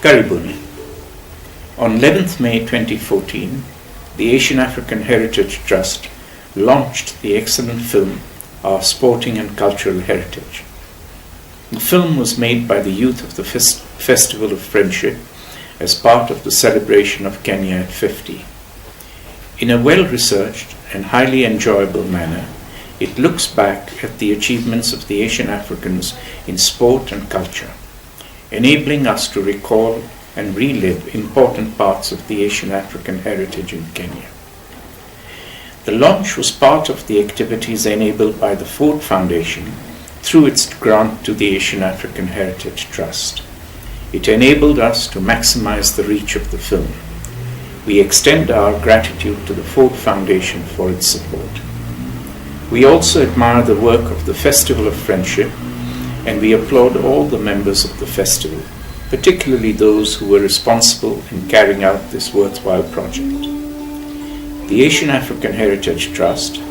Karibuni. On 11th May 2014, the Asian African Heritage Trust launched the excellent film Our Sporting and Cultural Heritage. The film was made by the youth of the Festival of Friendship as part of the celebration of Kenya at 50. In a well-researched and highly enjoyable manner, it looks back at the achievements of the Asian Africans in sport and culture, enabling us to recall and relive important parts of the Asian African heritage in Kenya. The launch was part of the activities enabled by the Ford Foundation through its grant to the Asian African Heritage Trust. It enabled us to maximize the reach of the film. We extend our gratitude to the Ford Foundation for its support. We also admire the work of the Festival of Friendship, and we applaud all the members of the festival, particularly those who were responsible in carrying out this worthwhile project. The Asian African Heritage Trust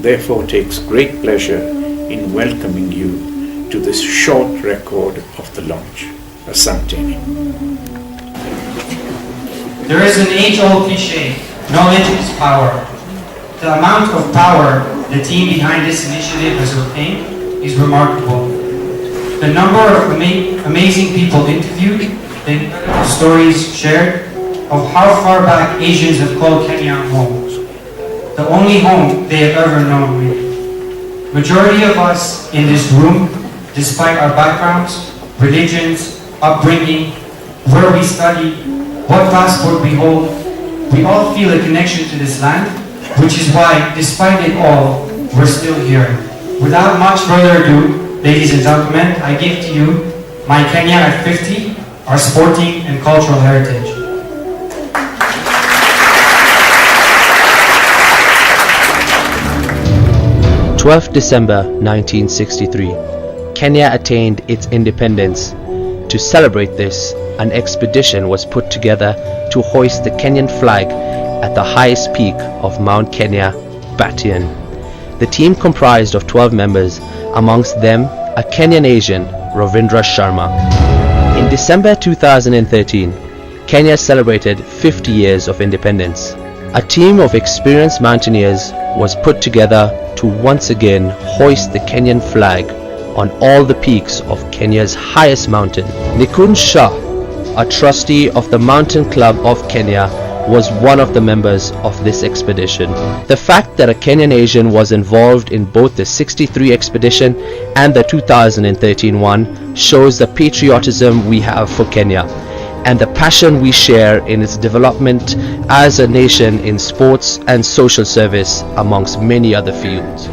therefore takes great pleasure in welcoming you to this short record of the launch. Asanteni. There is an age-old cliche, knowledge is power. The amount of power the team behind this initiative has obtained is remarkable. The number of amazing people interviewed, the incredible stories shared of how far back Asians have called Kenya home. The only home they have ever known, really. Majority of us in this room, despite our backgrounds, religions, upbringing, where we study, what passport we hold, we all feel a connection to this land, which is why, despite it all, we're still here. Without much further ado, ladies and gentlemen, I give to you My Kenya at 50, our sporting and cultural heritage. December 1963, Kenya attained its independence. To celebrate this, an expedition was put together to hoist the Kenyan flag at the highest peak of Mount Kenya, Batian. The team comprised of 12 members, amongst them a Kenyan Asian, Ravindra Sharma. In December 2013, Kenya celebrated 50 years of independence. A team of experienced mountaineers was put together to once again hoist the Kenyan flag on all the peaks of Kenya's highest mountain. Nikun Shah, a trustee of the Mountain Club of Kenya, was one of the members of this expedition. The fact that a Kenyan Asian was involved in both the 63 expedition and the 2013 one shows the patriotism we have for Kenya and the passion we share in its development as a nation in sports and social service amongst many other fields.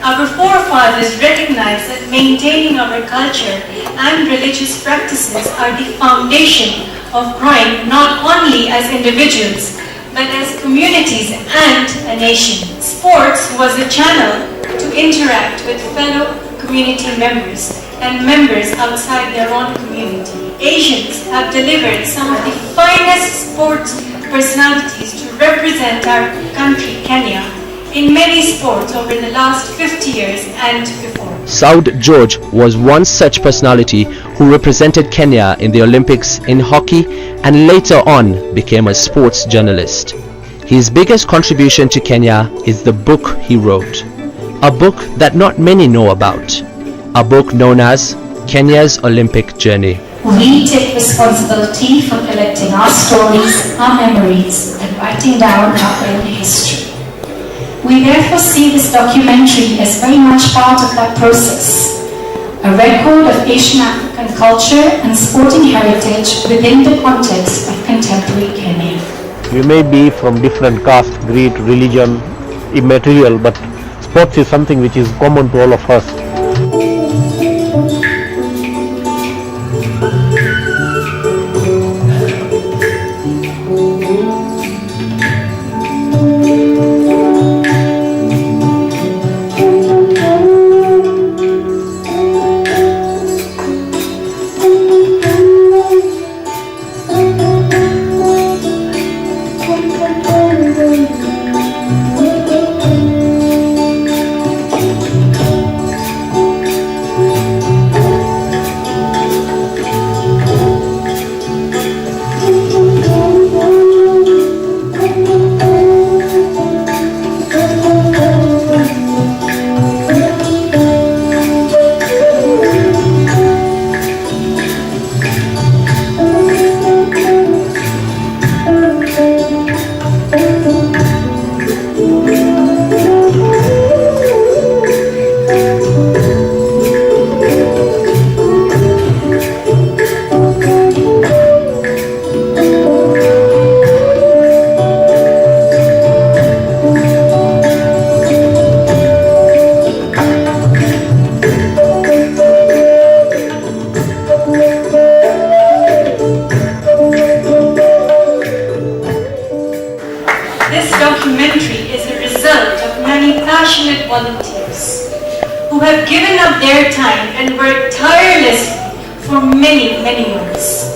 Our forefathers recognized that maintaining our culture and religious practices are the foundation of growing not only as individuals, but as communities and a nation. Sports was a channel to interact with fellow community members and members outside their own community. Asians have delivered some of the finest sports personalities to represent our country, Kenya, in many sports over the last 50 years and before. Saud George was one such personality who represented Kenya in the Olympics in hockey and later on became a sports journalist. His biggest contribution to Kenya is the book he wrote, a book that not many know about, a book known as Kenya's Olympic Journey. We take responsibility for collecting our stories, our memories, and writing down our own history. We therefore see this documentary as very much part of that process, a record of Asian African culture and sporting heritage within the context of contemporary Kenya. We may be from different caste, creed, religion, immaterial, but sports is something which is common to all of us. who have given up their time and worked tirelessly for many, many years.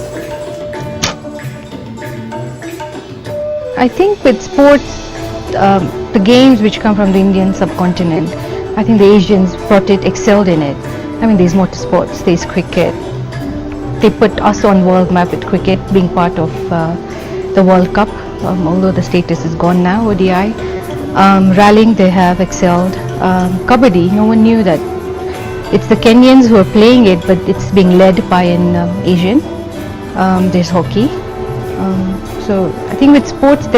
I think with sports, the games which come from the Indian subcontinent, I think the Asians excelled in it. I mean, there's motorsports, there's cricket. They put us on world map with cricket, being part of the World Cup, although the status is gone now, ODI. Rallying, they have excelled. Kabaddi, no one knew that. It's the Kenyans who are playing it, but it's being led by an Asian. There's hockey. So I think with sports,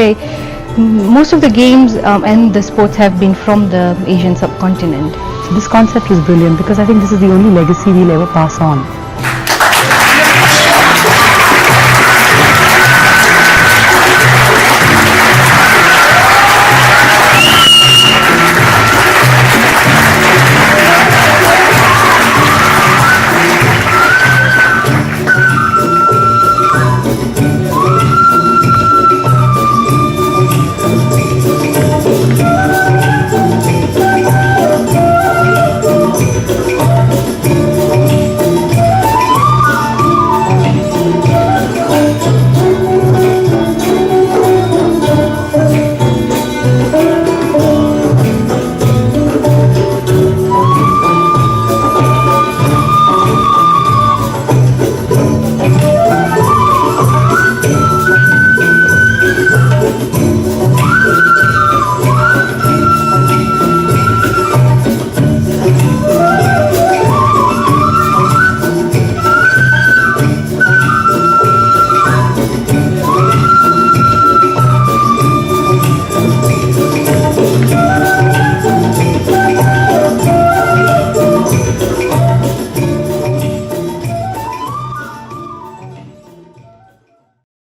most of the games and the sports have been from the Asian subcontinent. This concept is brilliant because I think this is the only legacy we'll ever pass on.